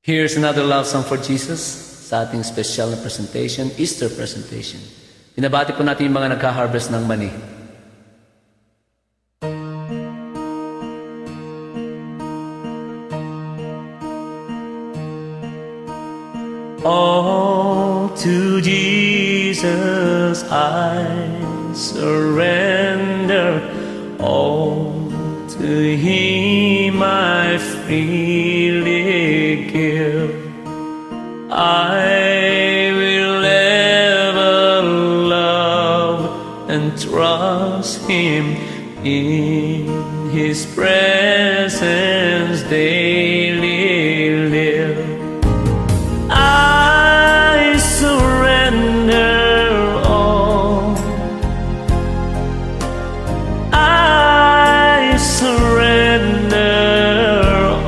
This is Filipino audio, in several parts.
Here's another love song for Jesus sa ating special na presentation, Easter presentation. Binabati po natin yung mga nagka-harvest ng mani. All to Jesus I surrender, all to Him I freely give. I will ever love and trust Him, in His presence daily live. I surrender all, I surrender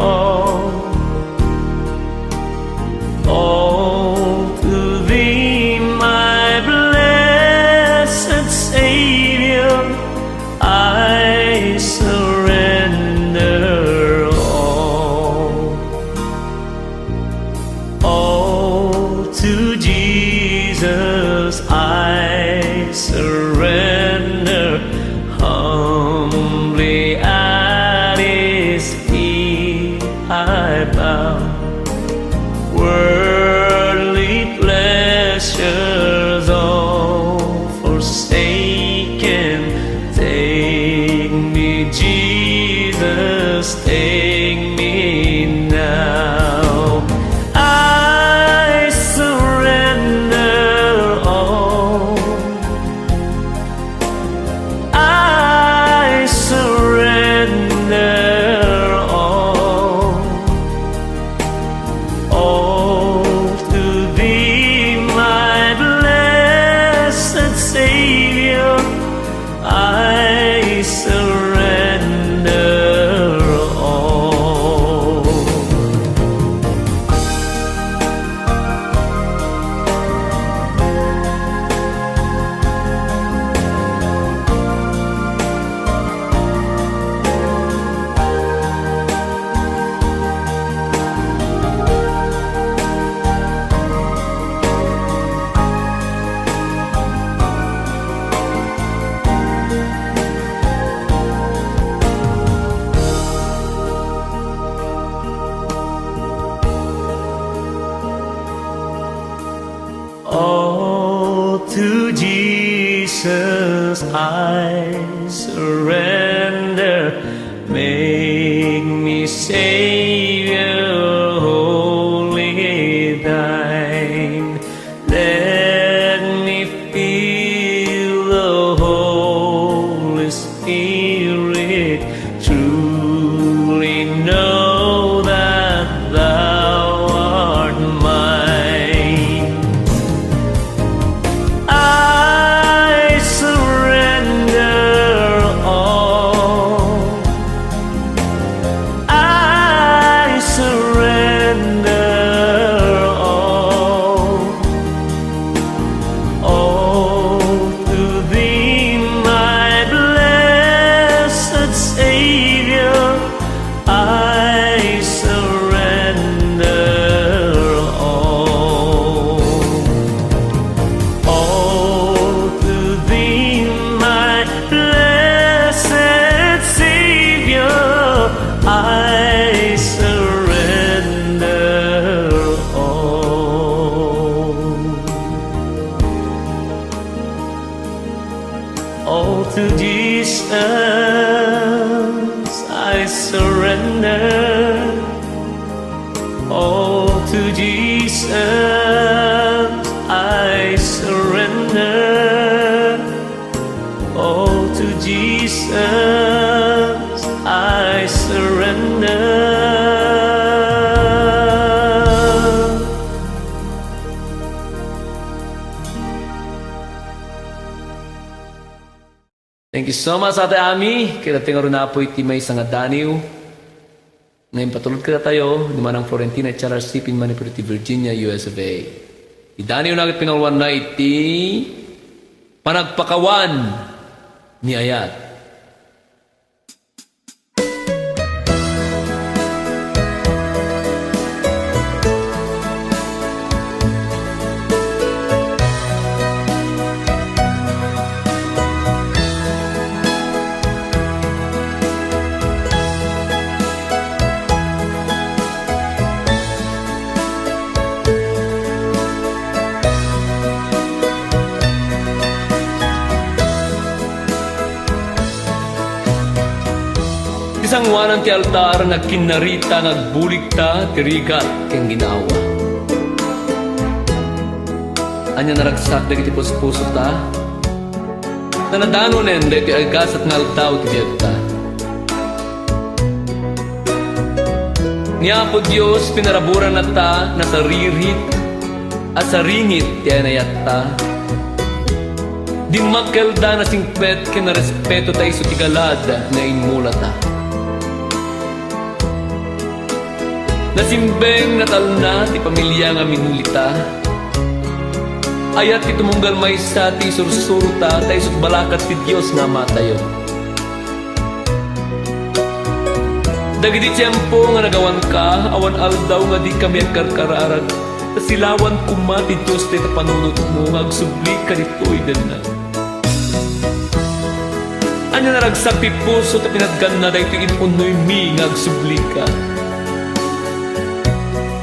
all to Thee, my blessed Savior. I surrender all to Jesus I surrender, humbly at His feet I bow. Worldly pleasures all forsaken, take me, Jesus, take me now. I surrender all, I surrender all to Thee, my blessed Savior. I surrender all. All to Jesus I surrender, make me Savior wholly Thine. Let me feel the Holy Spirit, truly know that Thou art mine. I surrender all, I surrender all to Thee, my blessed Savior. I surrender all to Thee, my blessed Savior. I surrender all to Jesus I surrender, all to Jesus I surrender, all to Jesus I surrender. Thank you so much, Ate Ami. Kaya tingaro na po iti may isang adaniw. Ngayon patulog ka tayo, di manang Florentina at Charles Sipin Manipuriti, Virginia, US of A. Idaniw na agad pinalwan na iti panagpakawan ni Ayat. Napanuanan ti altar, nagkinarita, nagbuligta, tirigat, keng ginawa. Anya naragsak, dagiti puso ta, nanadanonen, dagiti agas at ngaltaw, tibiyagta. Niya po Diyos, pinaraburan na ta, nasaririt, at saringit, tiyan na yatta. Di makelda na singpet, kinarespeto tayo sa tigalad, na inmula ta. Nasimbeng natalna, ti pamilya nga minulita. Ayat ti tumunggal may sa ti sursuruta, tayo sut balakat ti Diyos nga matayo. Dagiti tiyempo nga nagawan ka, awan aldaw nga di kami ang karkararag. Tasilawan kuma ti Diyos ti panunot mo, agsubli ka dito'y na. Anya naragsak ti puso ti pinaggan na dahi ti inunoy mi, agsubli ka.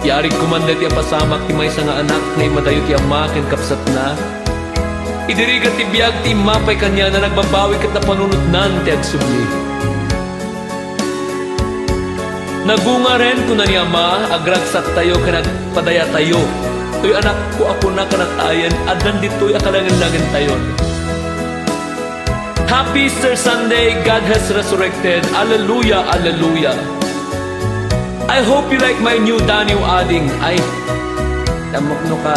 Yaring kumanda ti apasamak ti may nga anak na imadayo ti ama ken kapsat na. Idirigat ti biyag ti mapay kanya na nagbabawi kat na panunutnan ti agsubli. Nagunga ren ko na ni ama, agragsak tayo ka nagpadaya tayo. To'y anak ko ako na kanatayan, adan dito'y akalangan-langan tayo. Happy Easter Sunday, God has resurrected. Alleluia, alleluia. I hope you like my new Daniel adding. Ay, tamok no ka.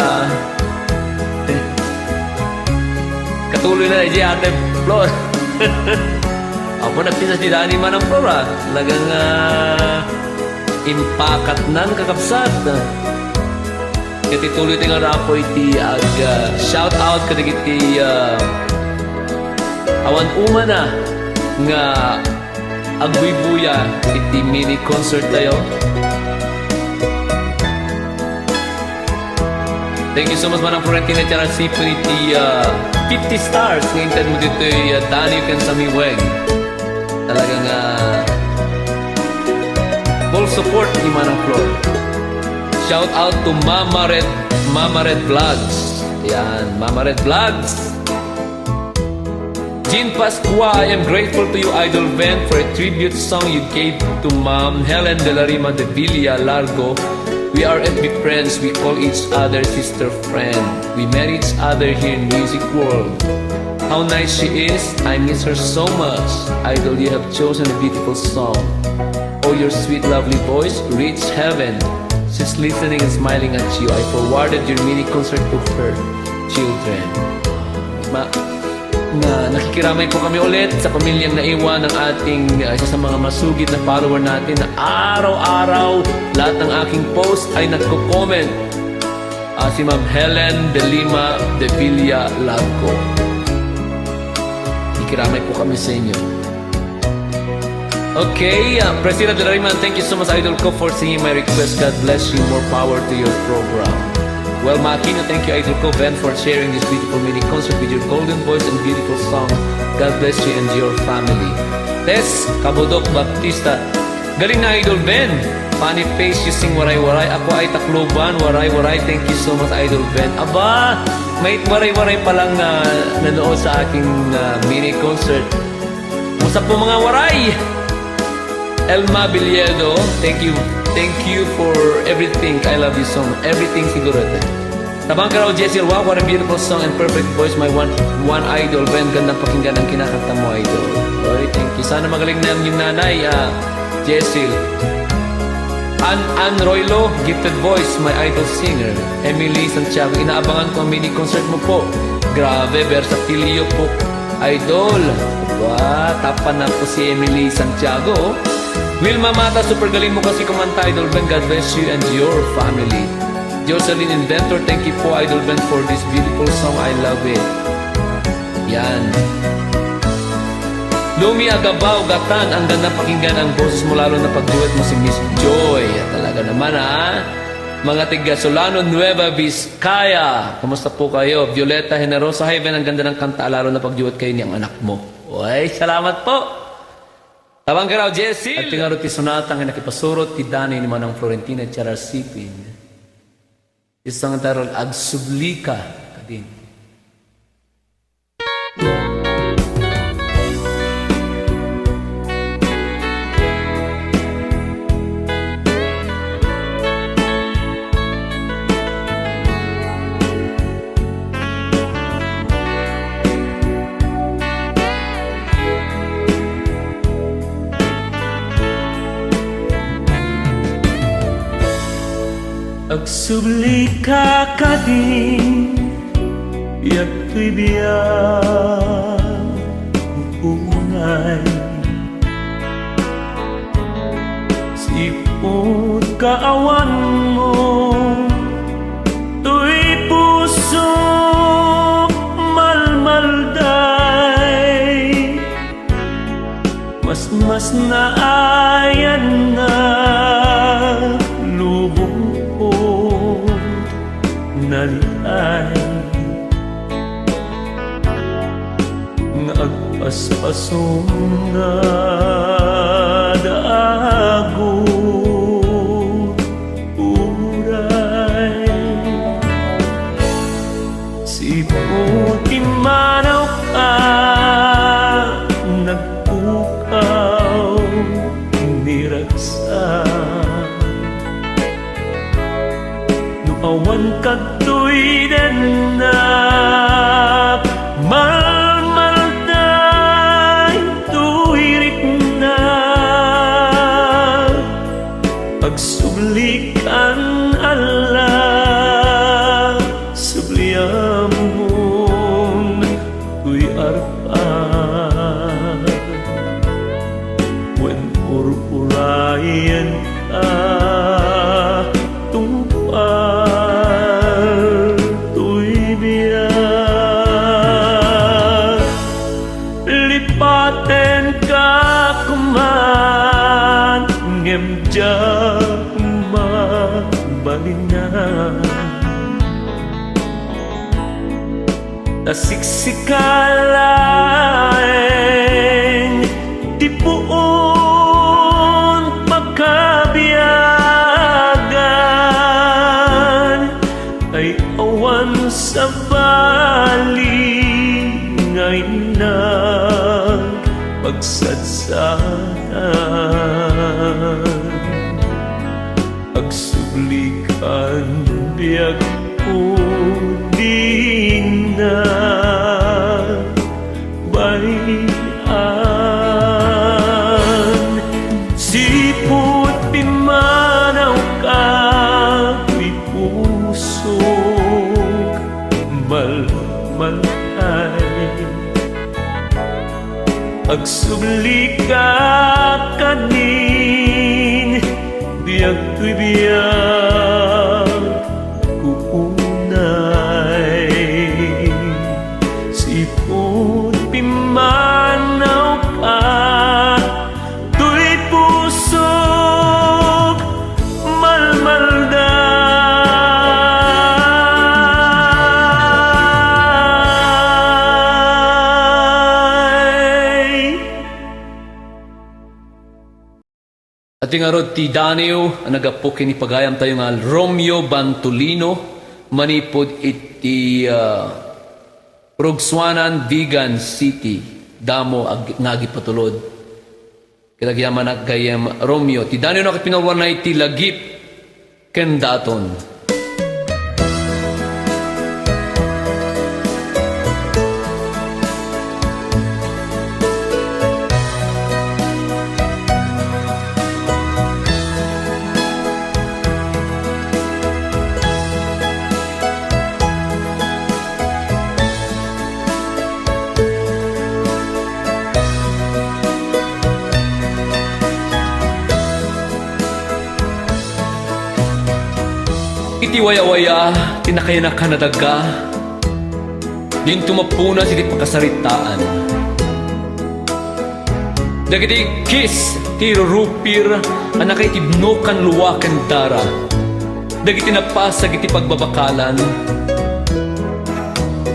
Katuloy na na ate Flor. Ako nagpinas di Dani man ang Flora. Talagang impakat nan kakapsat. Kati tuloy tinga rapo iti shout out kadagiti awan umana nga agbuy-buya iti mini concert tayo. Thank you so much manang Florentina Charasi po iti 50 stars ngayon mo dito Dani kan sa miweg. Talagang full support ni Manang Flor. Shout out to Mama Red Vlogs. Yan, Mama Red Vlogs. Jean Pascua, I am grateful to you, Idol Ben, for a tribute song you gave to Mom Helen de la Rima de Villa Largo. We are FB friends, we call each other sister friend. We met each other here in music world. How nice she is, I miss her so much. Idol, you have chosen a beautiful song. Oh, your sweet lovely voice, reach heaven. She's listening and smiling at you. I forwarded your mini concert to her children. Nakikiramay po kami ulit sa pamilyang naiwan ng ating isa sa mga masugid na follower natin na araw-araw lahat ng aking post ay nagko-comment. Si Ma'am Helen de Lima de Villa Largo. Nakikiramay po kami sa inyo. Okay, President de la Rima, thank you so much, Idol ko, for singing my request. God bless you. More power to your program. Well, Makino, thank you, Idol ko, Ben, for sharing this beautiful mini concert with your golden voice and beautiful song. God bless you and your family. Tess Kabodok Baptista, galing na, Idol Ben. Funny face, you sing waray-waray. Ako ay Tacloban, waray-waray. Thank you so much, Idol Ben. Aba, may waray-waray palang nanood sa aking mini concert. Musta po mga waray? Elma Biliedo, thank you for everything. I love you so much. Everything siguro. Tabang ka raw, Jessie. Wow, what a beautiful song and perfect voice. My one idol. Ben, gandang pakinggan ang kinakanta mo, idol. Okay, thank you. Sana magaling na yung nanay, Jessie. Ann Roylo, gifted voice, my idol singer. Emily Santiago, inaabangan ko ang mini concert mo po. Grabe, versatilio po. Idol. Wow, tapan na po si Emily Santiago. Wilma Mata, super galing mo kasi kumanta, Idol Ben. God bless you and your family. Jocelyn Inventor, thank you po, Idol Ben, for this beautiful song. I love it. Yan. Lumi Agabaw, Gatan, ang ganda pakinggan ang boses mo, lalo na pag-duet mo si Miss Joy. Talaga naman, ha? Mga tiga Solano, Nueva Vizcaya. Kamusta po kayo? Violeta Generosa, Heaven, ang ganda ng kanta, lalo na pag-duet kayo niyang anak mo. Uy, salamat po. Tabang ka raw, Jessie. At tingaro ti sonatang nakipasurot ti Dani ni Manang Florentina Charasipin. Isang tarol agsublika kadin. Agsubli ka kading biag to'y biag upungay sipot kaawan mo to'y puso malmalday mas naayan na nalitay nga agpaspasong na daago uray siputi manaw ka nagpukaw niragsa awan kato'y denak malmalday tuwirik na pagsublikan ala subliamon tuy arpa when ururayan ka lipaten ka kuman ngemjak mabalinan tasiksikalaeng tipuon pagkabiyagan ay awan sa bali ngayon na pagsadsanan agsublikan biag po di na bayan sipot pimanaw ka may puso malmalay agsubli ka kanin biag to'y biag kuunay sipot pimanaw ka to'y pusog malmalday ating arod ti Danio ang nagapukin ni pagayam tayo nga Romeo Bantolino manipod iti Rugsuanan, Vigan City damo ngagi patulod kilagyaman nagayam Romeo ti Danio nakapinalwanay ti lagip ken daton. Iti waya-waya, tinakaya na kanadaga, din tumapuna siti pakasaritaan. Dagiti kis, ti rupir, anak iti bnukan luwakan dara. Dagiti napasag iti pagbabakalan.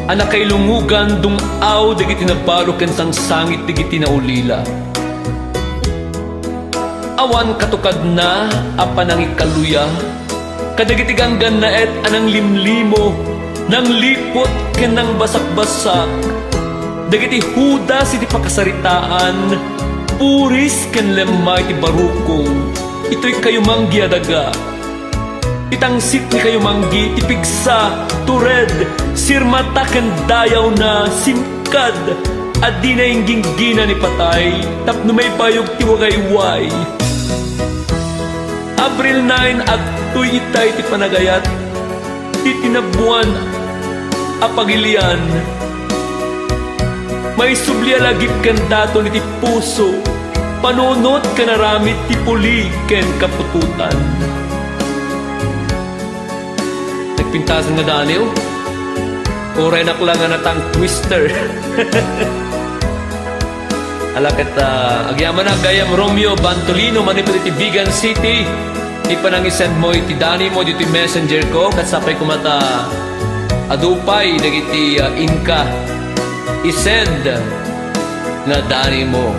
Anak kay lungugan, dumaw, dagiti nabalukan sang sangit, dagiti naulila. Awan katukad na, apan ang ikaluya, kadagitigangan na et anang limlimo nang lipot ken nang basak-basak dagiti hudas iti pakasaritaan puris ken lemay ti barukong ito'y kayo manggi adaga itangsit ni kayo manggi tipigsa tured sirmata ken dayaw na simkad at di na inggina ni patay tapno may bayog ti wagayway April 9 at Tuy itay ti panagayat, ti tinabuan apagilian. May subli alagip ken daton iti puso, panunot ka naramit ti puli ken kapututan. Nagpintasan nga daniw, orenak lang nga natang twister. Alakat agyaman na gayam Romeo Bantolino manipuli ti Vigan City. Di pa nang isend mo iti dani mo dito messenger ko. Katsapay ko mata adupay nagiti inka isend nga dani mo.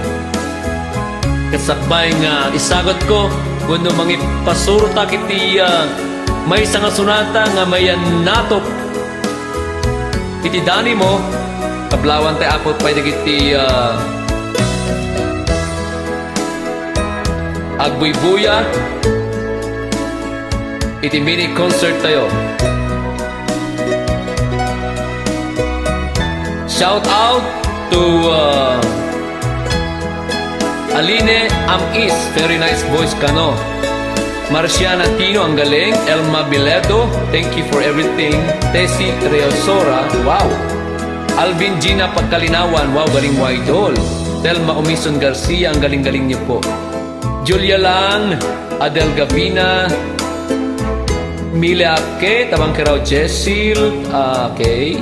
Katsapay nga isagot ko kuno mangipasuro ta kiti may isang sunata nga may natop iti dani mo. Kablawan tayo apot pa'y nagiti Agbuy-buya iti mini concert tayo. Shout out to Aline Amis, very nice voice kano. Marciana Tino, ang galing. Elma Biledo, thank you for everything. Tessie Reosora, wow. Alvin Gina Pagkalinawan, wow, galing mo idol. Telma Umison Garcia, ang galing-galing niyo po. Julia Lang, Adel Gavina, Mila Ake, tabang kiraw Jessil, okay.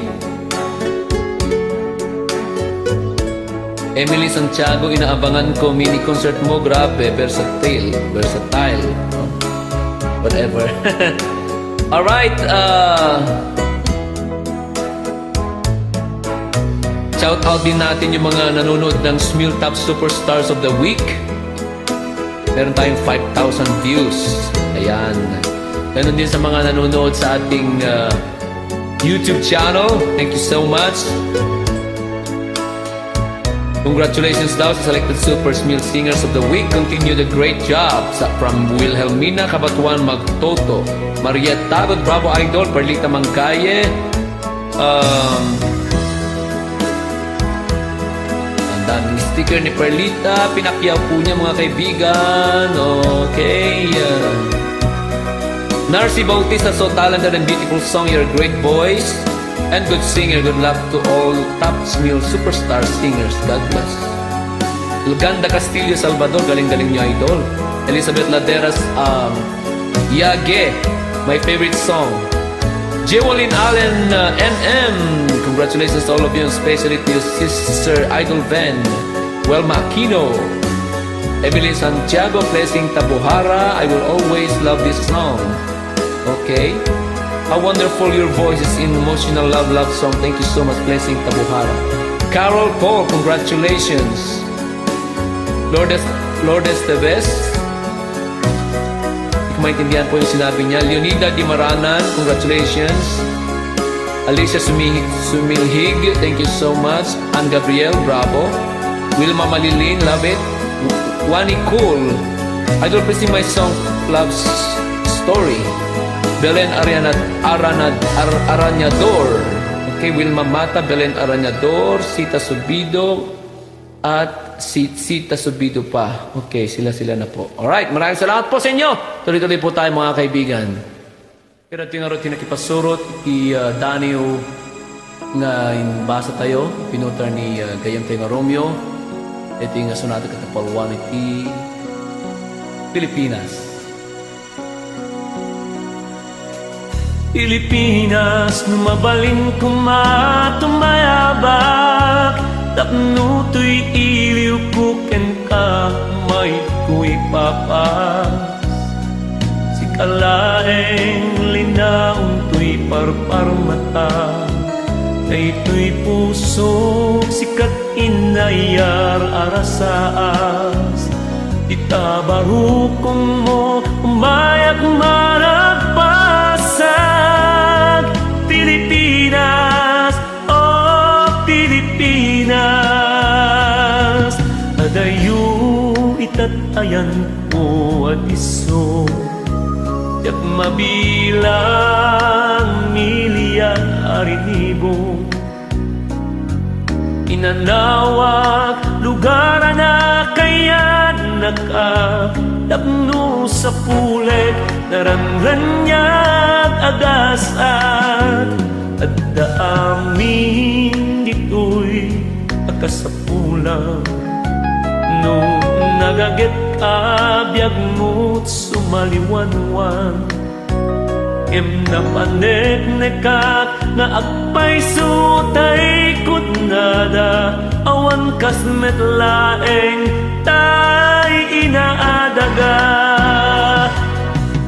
Emily Santiago, inaabangan ko, mini concert mo, grabe, versatile, whatever. Alright, shout out din natin yung mga nanonood ng Smil Top Superstars of the Week. Meron tayong 5,000 views. Ayan. Ganon din sa mga nanonood sa ating YouTube channel. Thank you so much. Congratulations daw sa selected Super Smil Singers of the Week. Continue the great job. From Wilhelmina Kabatuan Magtoto, Mariette Tagod, Bravo Idol, Perlita Mangkaye, daming sticker ni Perlita. Pinakyaw po niya mga kaibigan. Okay. Narcy Bautista, so talented and beautiful song. You're a great voice and good singer. Good luck to all top Smil superstar singers. God bless. Luganda Castillo Salvador, galing-galing niyo idol. Elizabeth Laderas, Yage, my favorite song. Jewelyn Allen, NM, congratulations to all of you, especially to your sister Idol Van, Welma Aquino, Emily Santiago, Blessing Tabuhara, I will always love this song. Okay, how wonderful your voice is in emotional love song. Thank you so much, Blessing Tabuhara. Carol Paul, congratulations. Lourdes Teves, maintindihan po yung sinabi niya. Leonida Di Maranan, congratulations. Alicia Sumilhig, thank you so much. Ann Gabriel, bravo. Wilma Malilin, love it. Wani Cool, idol, please sing my song Love Story. Belen Aranyador, okay. Wilma Mata, Belen Aranyador, Sita Subido, at Sita Subido pa. Okay, sila na po. Alright, maraming salamat po sa inyo. Tuloy-tuloy po tayo mga kaibigan. Kaya tinaro tinakipasurot Danio nga basa tayo. Pinutar ni Gayam tayo nga Romeo. Ito yung sonata katapalwan iti Pilipinas. Pilipinas, numabalin kumatumayabak. Tapno to'y iliw kuken ka, may ku'y papas. Si kalaeng linaong to'y parparmata, kay to'y puso, sikat inayar arasaas. Itabarukong mo, umayak maragpasag. Pilipinas, Pilipinas, adayo itatayan ko at iso. Yak mabilang milya arinibo. Inanawak lugar na kaya nakatapno sa pulet. narangranyag agasat at daamin dito'y akasapulang nung nagaget kabiyag mo't sumaliwanwan em napaneknekat nga agpay sutay kutnada awan kasmet laeng tay inaadaga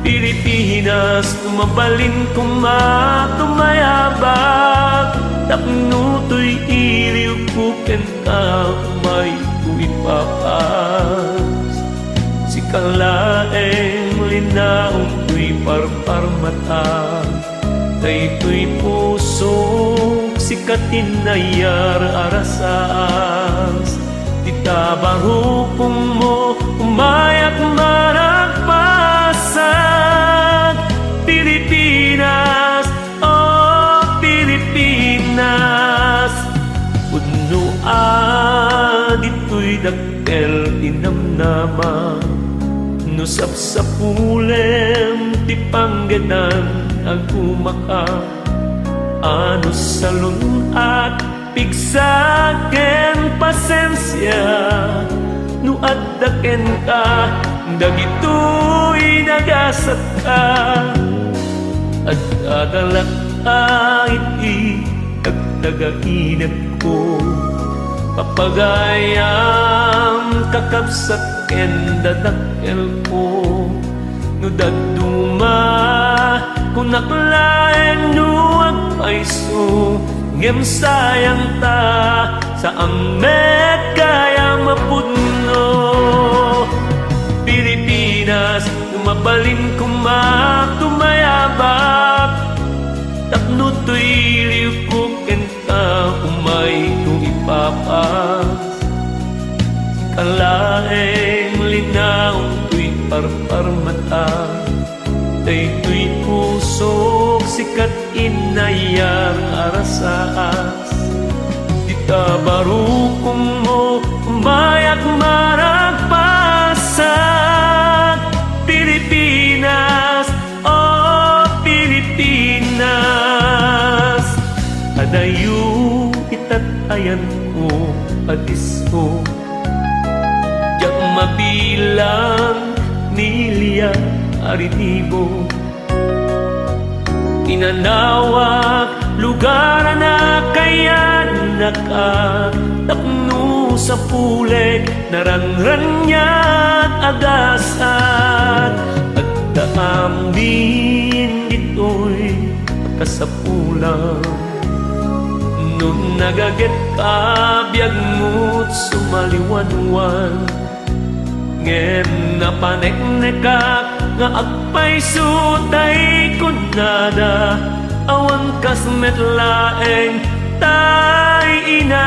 Pilipinas tumabalin kumatumayabak tapno to'y iliw kuken ka may tuipapas si kalaeng linaong to'y parparmata kay to'y pusok si katinayar arasas di tabarukong mo umayak maragpasag Pilipinas, oh Pilipinas Pudno dito'y dakkel tinamnama no sapsapulem ti panggenan agumaka ano salun at pigsaken pasensya no addaken ka dagito'y nagasat ka at adalak iti dagdagainat ko papagayam kakabsat ken dadakkel ko no daduma kung naklaeng no agpaiso ngem sayang ta sa amet kaya mapudno Pilipinas tumabalin kumatumayabak tapno to'y liukuken ka umay kung ipapas kalaeng linaong to'y parparmata tay to'y pusok sikat inayang arasaas di tabarukong mo umayak maragpasag Pilipinas, oh Pilipinas adayo itatayan ko adiso diyak mabilang nilya aritibo inanawag lugar na kaya nakatapno sa puleg narangranyat agasat at daamin dito'y kasapulang nun nagaget kabiyag mo't sumaliwanwan ngem napaneknekak nga agpay sutay kunada awan kasmet laeng tay ina